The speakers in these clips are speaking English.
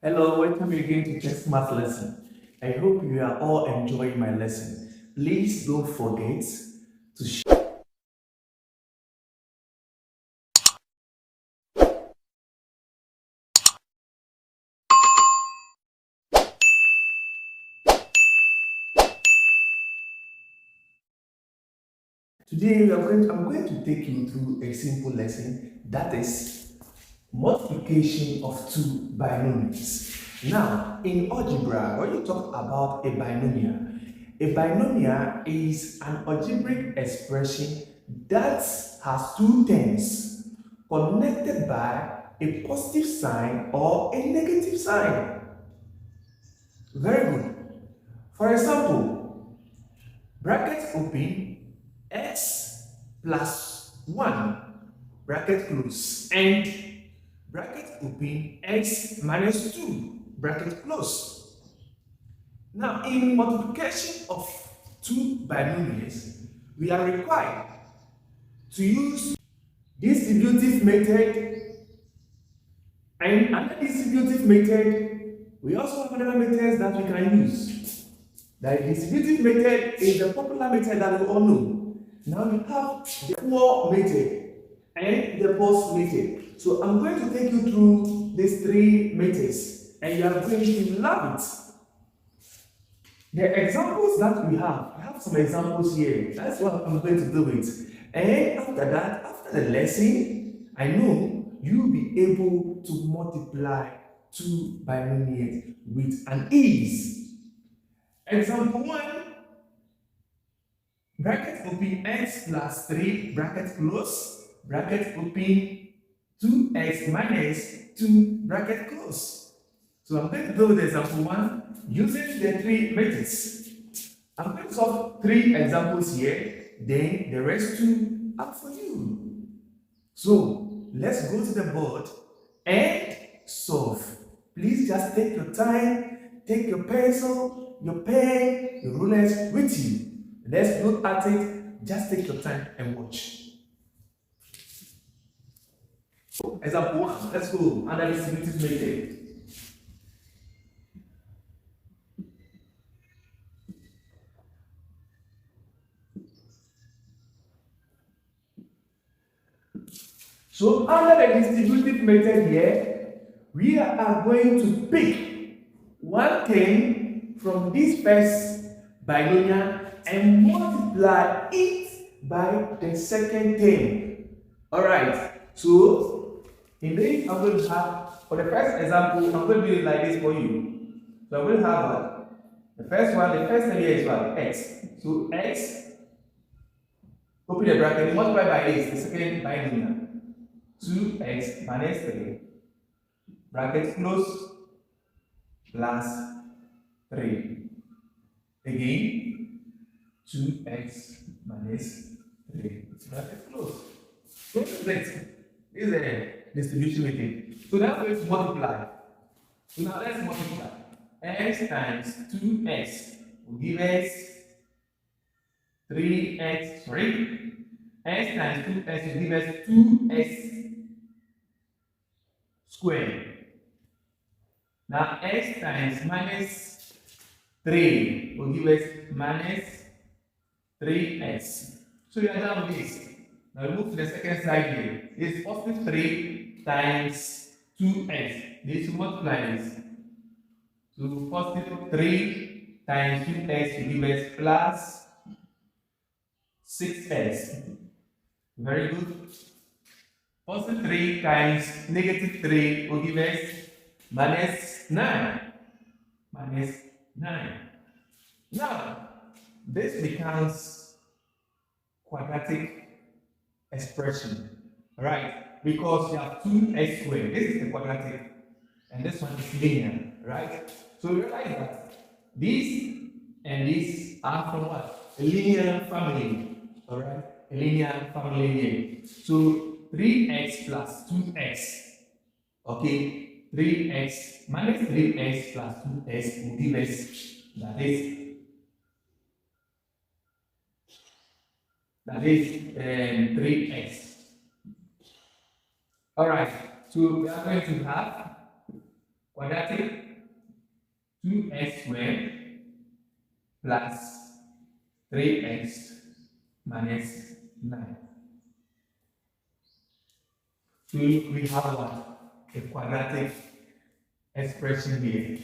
Hello, welcome again to Test Math Lesson. I hope you are all enjoying my lesson. Please don't forget to share. Today I'm going to take you through a simple lesson that is multiplication of two binomials. Now, in algebra, when you talk about a binomial is an algebraic expression that has two terms connected by a positive sign or a negative sign. Very good. For example, bracket open x plus 1 bracket close and bracket open x minus 2 bracket close. Now, in multiplication of two binomials, we are required to use distributive method and under distributive method, we also have another methods that we can use. The distributive method is the popular method that we all know. Now we have the core method and the post method. So I'm going to take you through these three methods and you are going to love it. The examples that we have, I have some examples here. That's what I'm going to do it. And after that, after the lesson, I know you'll be able to multiply two binomials with an ease. Example 1, bracket open x plus 3 bracket close, bracket open 2x minus 2 bracket close. So I'm going to do the example 1 using the three methods. I'm going to solve three examples here, then the rest two are for you. So let's go to the board and solve. Please just take your time, take your pencil, your pen, your rulers with you. Let's look at it. Just take your time and watch. Example 1, let's go under distributive method. So under the distributive method here, we are going to pick one term from this first binomial and multiply it by the second term. Alright, so in this I'm going to have, for the first example, I'm going to do it like this for you. So I'm going to have what? The first term here is what? X. So x, open the bracket, multiply by this, the second binomial. 2x minus 3 bracket close plus 3. Again, 2x minus 3 bracket close. So this is a distribution method. So now let's multiply. So now let's multiply. X times 2x will give us 3x, sorry. X times 2x will give us 2x squared. Now x times minus 3 will give us minus 3x. So you are done with this. Now move to the second side here. This is positive 3 times 2x. This will multiply this. So positive 3 times 2x will give us plus 6x. Very good. Positive 3 times negative 3 will give us minus 9. Minus 9. Now, this becomes quadratic expression, right? Because you have 2x squared. This is the quadratic, and this one is linear, right? So realize that these and these are from what? A linear family, all right? A linear family here. So 3x plus 2x, okay? 3x minus 3x plus 2x will give us that is 3x. All right, so we are going to have quadratic 2x squared plus 3x minus 9. So we have what? A quadratic expression here.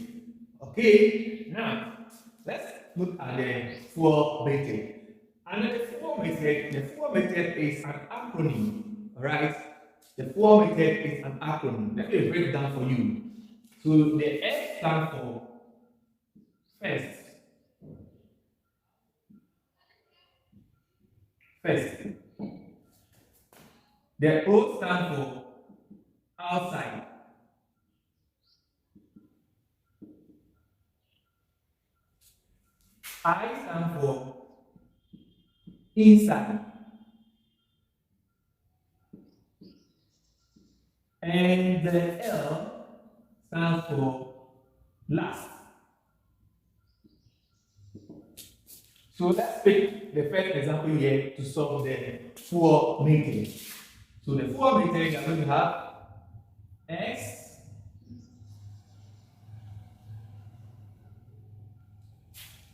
Okay, now let's look at the four method. And the four method is an acronym. Alright? The four method is an acronym. Let me break it down for you. So the F stands for first. First. The O stands for outside. I stands for inside. And the L stands for last. So let's pick the first example here to solve the four method. So the four method, we are going to have x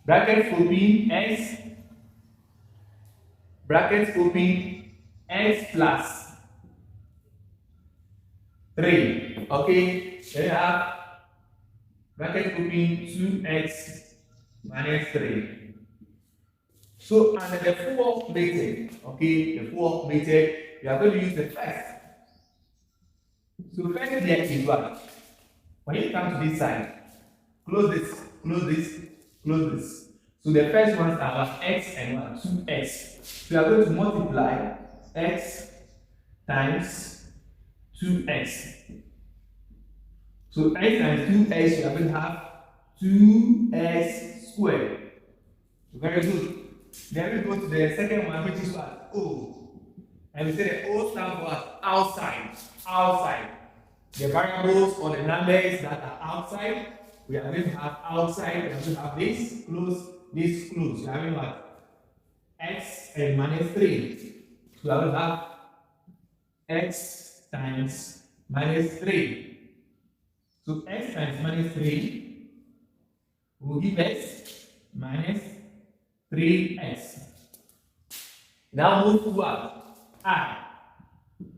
bracket open x bracket open x plus 3. Okay, then you have bracket open 2x minus 3. So under the fourth method, okay, the fourth method, we are going to use the first. So first here is what? When you come to this side, close this, close this, close this. So the first ones are what? X and what? 2x. So we are going to multiply x times 2x. So x times 2x, we are going to have 2x squared. Very good. Then we go to the second one, which is what? O. And we say the O stands for what? Outside. Outside. The variables or the numbers that are outside, we are going to have outside, we are going to have this close, this close. We are having what? X and minus 3. So we are going to have x times minus 3. So x times minus 3 will give us minus 3x. Now move to what? I.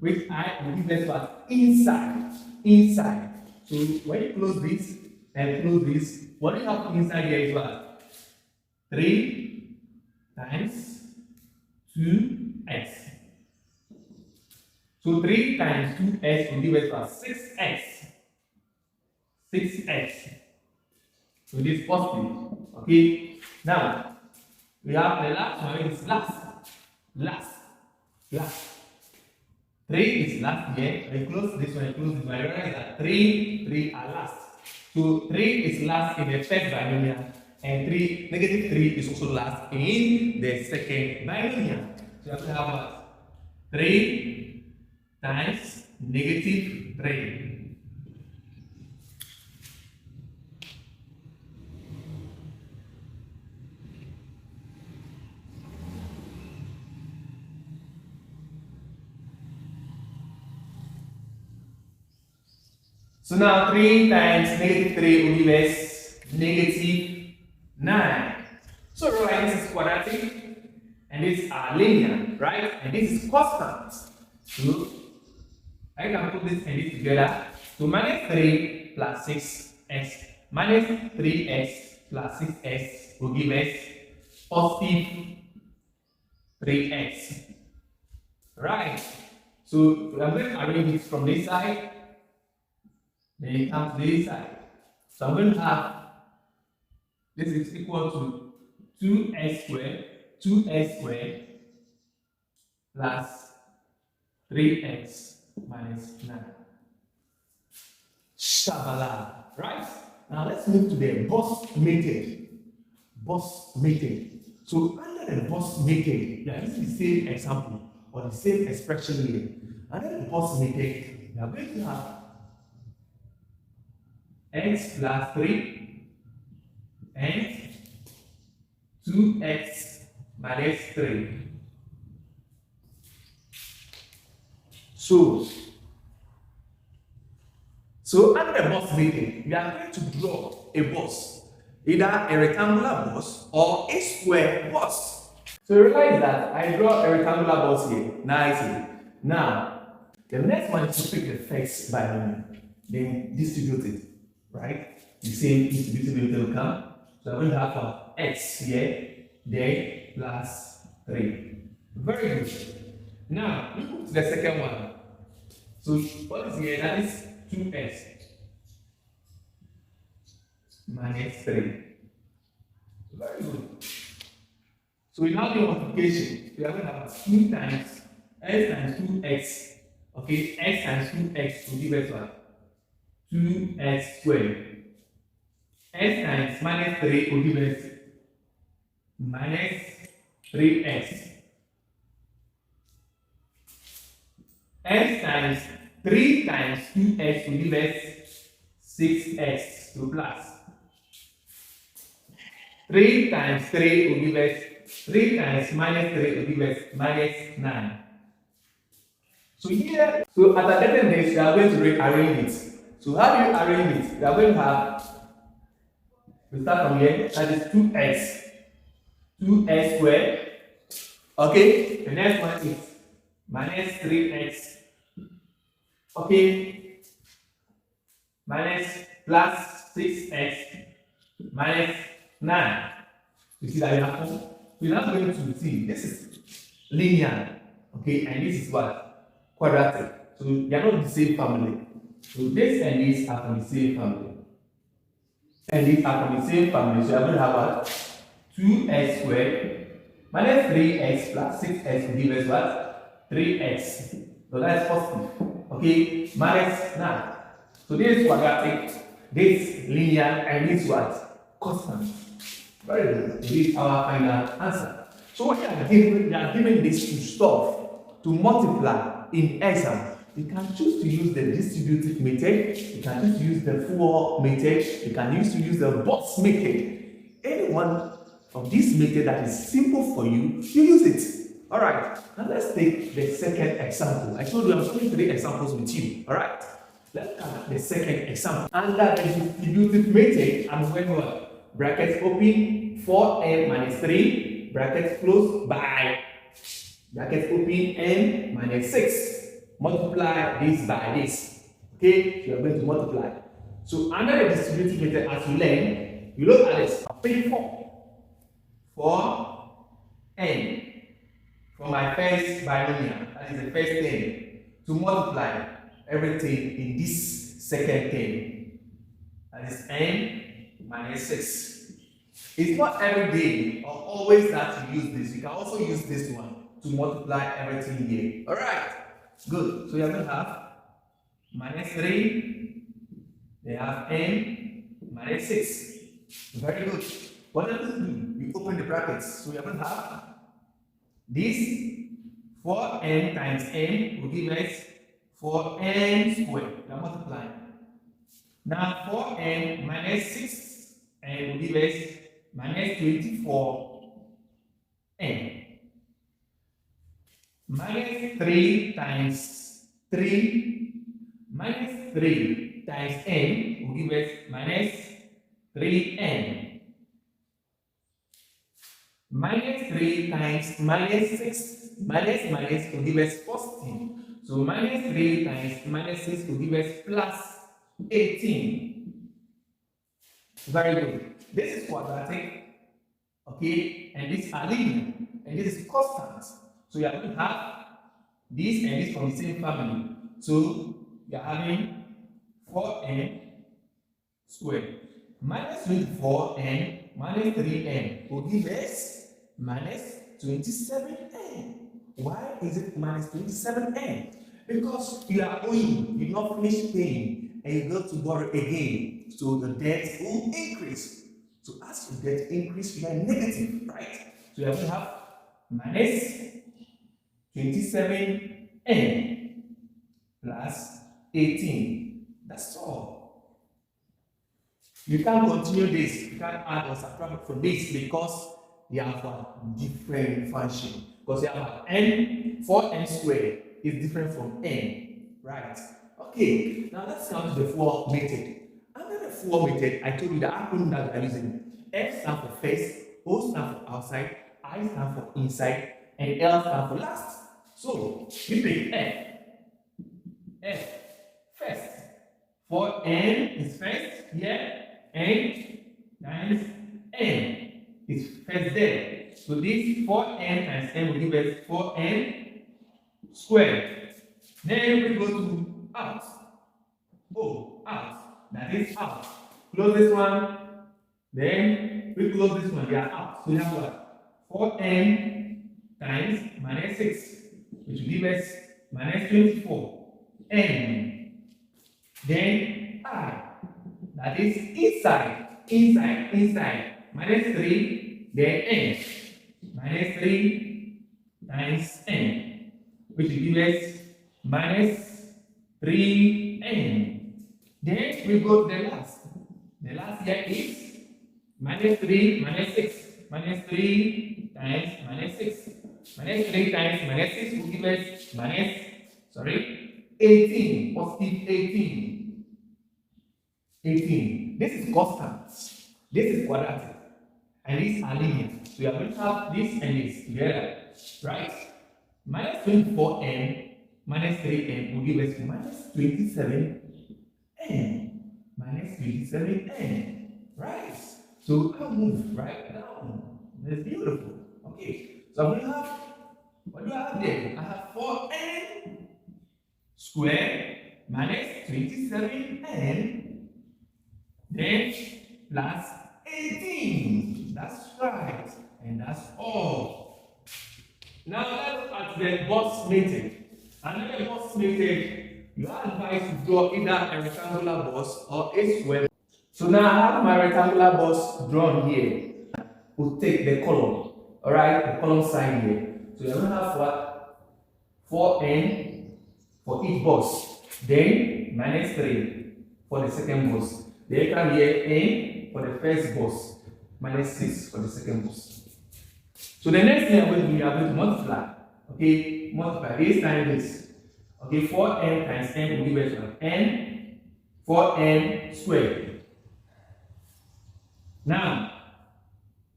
Which I will give us what? Inside. Inside. So when you close this and close this, what you have inside here is what? 3 times 2x. So 3 times 2x will give us what? 6x. 6x. So this is positive. Okay. Now we have the last one is last. Last. 3 is last here. I close this one, I close this one. I realize that 3 are last. So 3 is last in the first binomial, and negative 3 is also last in the second binomial. So you have to have what? 3 times negative 3. So now 3 times negative 3 will give us negative 9. So right, this is quadratic and these are linear, right? And this is constant. So I can put this and this together. So minus 3 plus 6x minus 3x plus 6x will give us positive 3x. Right. So I'm going to arrange this from this side. Then it comes to this side. So I'm going to have this is equal to 2x squared plus 3x minus 9. Shabala. Right? Now let's move to the boss method. Boss method. So under the boss method, yeah, this is the same example or the same expression here. Under the boss method, we are going to have x plus 3 and 2x minus 3. So So under the box method, we are going to draw a box, either a rectangular box or a square box. So realize that I draw a rectangular box here, nicely. Now, the next one is to pick the first binomial, then distribute it, right? The same distributive method will come. So I'm going to have x here, then plus 3. Very good. Now, look at the second one. So what is here? That is 2x minus 3. Very good. So we now do multiplication. We are going to have 2 times x times 2x. Okay, x times 2x will give us what? 2x squared. X times minus 3 will give us minus 3x. X times 3 times 2x will give us 6x to plus. 3 times 3 will give us 3 times minus 3 will give us minus 9. So here, so at a certain place, we are going to rearrange it. So how do you arrange it? We are going to have, we start from here, that is 2x squared. Okay, the next one is minus 3x. Okay, minus plus 6x minus 9. You see that happen? We're not going to see this is linear, okay, and this is what? Quadratic. So they are not the same family. So this and this are from the same family. And these are from the same family. So you are going to have what? 2x squared minus 3x plus 6x will give us what? 3x. So that's positive. Okay, minus 9. So this is quadratic, this linear, and this what? Constant. Very good. This is our final answer. So what you are given this to stuff to multiply in exam. You can choose to use the distributive method, you can choose to use the full method, you can choose to use the box method. Any one of this method that is simple for you, you use it. Alright, now let's take the second example. I told you I'm showing 3 examples with you. Alright, let's have the second example. Under the distributive method, I'm going to brackets open 4n minus 3, brackets close by brackets open n minus 6. Multiply this by this. Okay, so you are going to multiply. So under the distributive method, as you learn, you look at this. I'll pick 4 n for my first binomial. That is the first thing. To multiply everything in this second thing. That is n minus 6. It's not every day or always that you use this. You can also use this one to multiply everything here. Alright, good. So you are going to have minus 3, they have n minus 6. Very good. What does it do? You open the brackets. So you are going to have this 4n times n will give us 4n squared. You are multiplying. Now 4n minus 6n will give us minus 24n. Minus 3 times 3 minus 3 times n will give us minus 3n. Minus 3 times minus 6 minus will give us positive. So minus 3 times minus 6 will give us plus 18. Very good. This is quadratic, okay, and this is linear, and this is constant. So you are going to have this and this from the same family. So you are having 4n squared minus 24n minus 3n will give us minus 27n. Why is it minus 27n? Because you are owing, you not finish paying, and you go to borrow again. So the debt will increase. So as your debt increase, you are negative, right? So you are going to have minus 27n plus 18. That's all. You can't continue this. You can't add or subtract from this because they have a different function. Because you have n, 4n squared is different from n, right? Okay, now let's come to the for method. Under the for method, I told you the acronym that we are using. F stands for first, O stands for outside, I stands for inside, and L stands for last. So we take F, first. For N is first here, N times N is first there. So this 4N times N will give us 4N squared. Then we go to out. Oh, out. That is out. Close this one. Then we close this one. They are out. So we have what? 4N times minus 6, which will give us minus 24. N. Then I. That is inside. Minus 3. Then N. Minus 3 times N, which will give us minus 3N. Then we go to the last. The last here is minus 3 minus 6. Minus 3 times minus 6. Minus 3 times minus 6 will give us minus, 18. Positive 18. 18. This is constant. This is quadratic. And these are linear. So we are going to have this and this together. Right? Minus 24n minus 3n will give us minus 27n. Minus 27n. Right? So I'll move right down. That's beautiful. Okay. So I'm going to have, what do I have there? I have 4n squared minus 27n, then plus 18. That's right. And that's all. Now let's look at the box method. Under the box method, you are advised to draw either a rectangular box or a square. So now I have my rectangular box drawn here. We'll take the column. Alright, the column sign here. So you're going to have what? 4n for each box. Then minus 3 for the second box. Then come here n for the first box. Minus 6 for the second box. So the next thing I'm going to do, we are going to multiply. Okay, multiply this times this. Okay, 4n times n will give us what? N 4n squared. Now,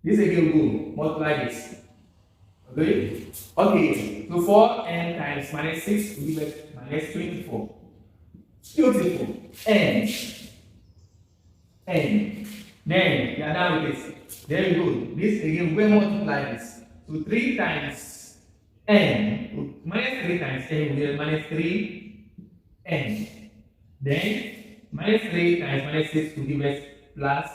this again will go multiply this. Okay? Okay, so 4n times minus 6 will give us minus 24. Beautiful. N. Then we are done with this. There we go. This again, we multiply this. So 3 times n. Minus 3 times n will give us minus 3n. Then minus 3 times minus 6 will give us plus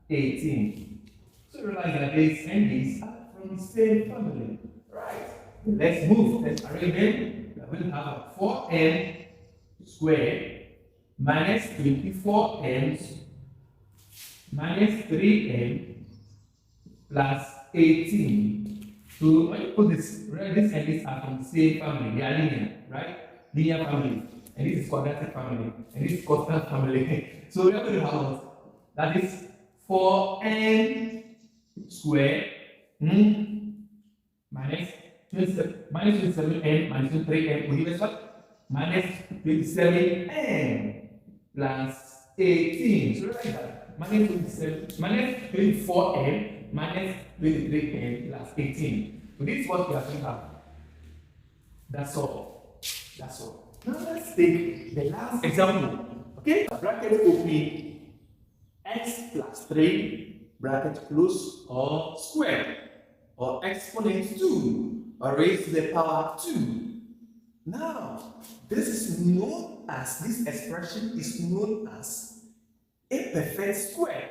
18. So realize that this and this are from the same family. Right. Let's move. Let's arrange them. We are going to have 4n squared minus 24n minus 3n plus 18. So when you put this, this and this are from the same family. They are linear, right? Linear family. And this is quadratic family. And this is constant family. So we are going to have what? That is 4n squared minus 27n minus 3n will give us what? Minus 27n plus 18. So like that. Minus 24n minus 23n plus 18. So this is what we are going to have. That's all. That's all. Now let's take the last example. Okay? Bracket open, x plus 3, bracket close or square, or exponent 2, or raised to the power 2. Now, this expression is known as a perfect square.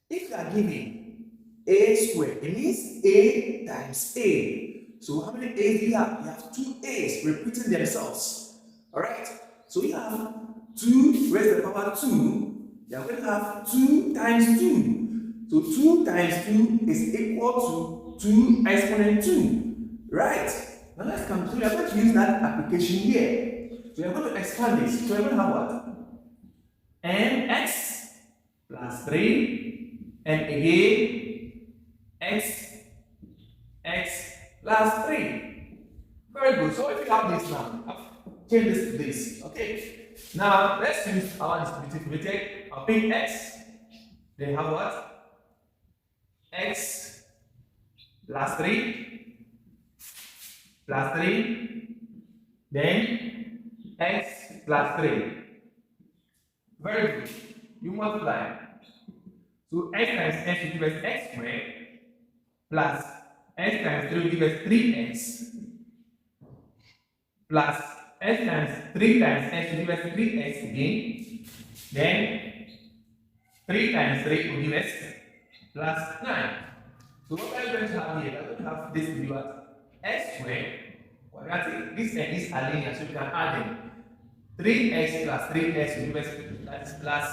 If you are given a square, it means a times a. So how many a's do you have? You have 2 a's repeating themselves. Alright? So you have 2 raised to the power 2. You are going to have 2 times 2. So 2 times 2 is equal to 2 exponent 2. Right? Now let's come to, we are going to use that application here. So we are going to expand this. So we are going to have what? Mx plus 3, and again x plus 3. Very good. So if you have this now, change this to this. Okay. Now let's use our distributive method. I'll pick x. Then have what? X plus 3 plus 3. Then x plus 3. Very good. You multiply. So x times x will give us x squared plus x times 3 will give us 3x plus x times 3 times x will give us 3x again. Then 3 times 3 will give us plus 9. So what are you going to have here? We're going to have this to be what? X squared. Quadratic. This and this are linear, so we can add them. 3x plus 3x will give us that is plus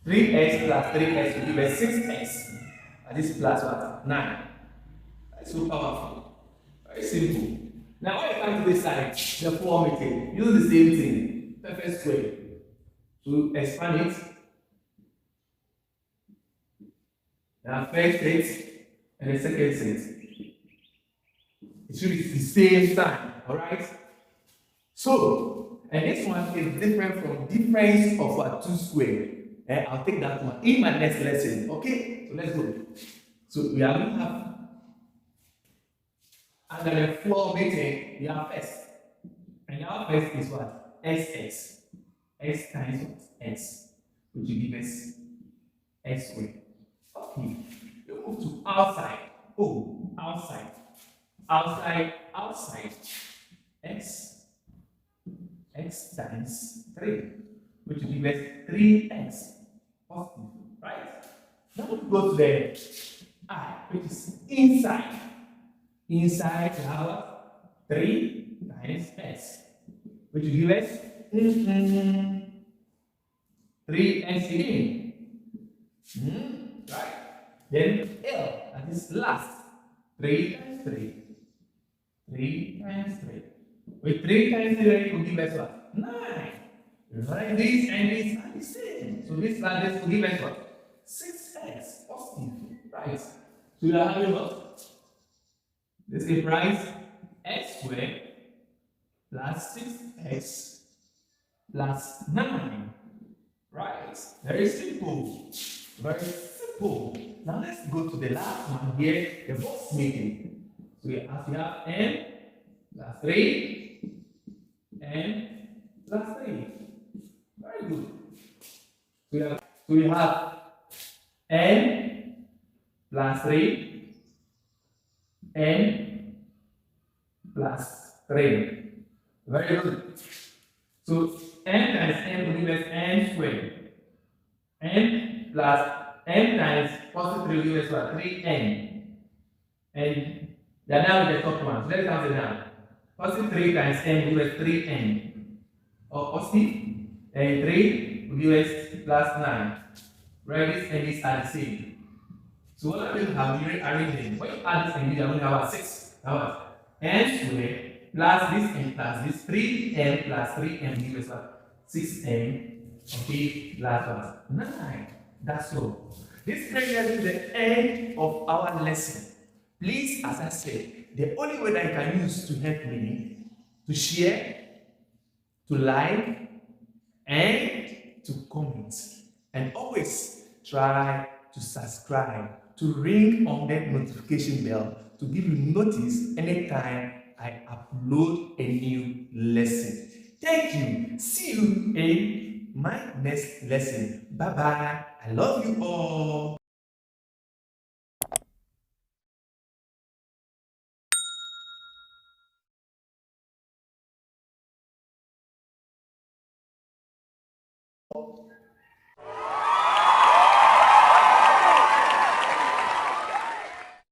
3x plus 3x will give us 6x. And this is plus what? 9. That's so powerful. Very simple. Now when you come to this side, the form method, use the same thing. Perfect square. So expand it. Now first set and the second set. It should be the same sign. Alright? So, and this one is different from difference of a 2 square. And I'll take that one in my next lesson. Okay? So let's go. So we are going to have under the floor method, we have first. And our first is what? X. X times what? X. Which will give us x squared. Okay. We move to outside. Oh, outside. Outside. X times 3. Which will give us 3x. Positive. Right? Now we go to the I, which is inside. Inside we have 3 times s, which will give us 3x again. Right? Then L, that is last. 3 times 3. 3 times 3. With 3 times 3 will give us what? 9. Right? This and this are the same. So this and this will give us what? 6x. Positive. Right? So you are having what? This gives rise x squared plus 6x plus 9. Right? Very simple. Very simple. Now let's go to the last one here, the box making. So we have n plus 3, n plus 3. Very good. So we have n plus 3. N plus 3. Very good. So n times n will give us n squared. N plus n times positive 3 will give us what? 3n. And they are now with the top one. So let's count it down. Positive 3 times n will give us 3n. Or positive. And 3 will give us plus 9. Right? This and this are the same. So what I'm going to have here arranging. When you add this and this, I'm going to have 6. How n squared plus this and plus this 3n plus 3n gives us what? 6n. Okay, plus what? 9. That's all. This brings us to the end of our lesson. Please, as I said, the only way that you can use to help me to share, to like, and to comment. And always try to subscribe, to ring on that notification bell to give you notice anytime I upload a new lesson. Thank you. See you in my next lesson. Bye bye. I love you all.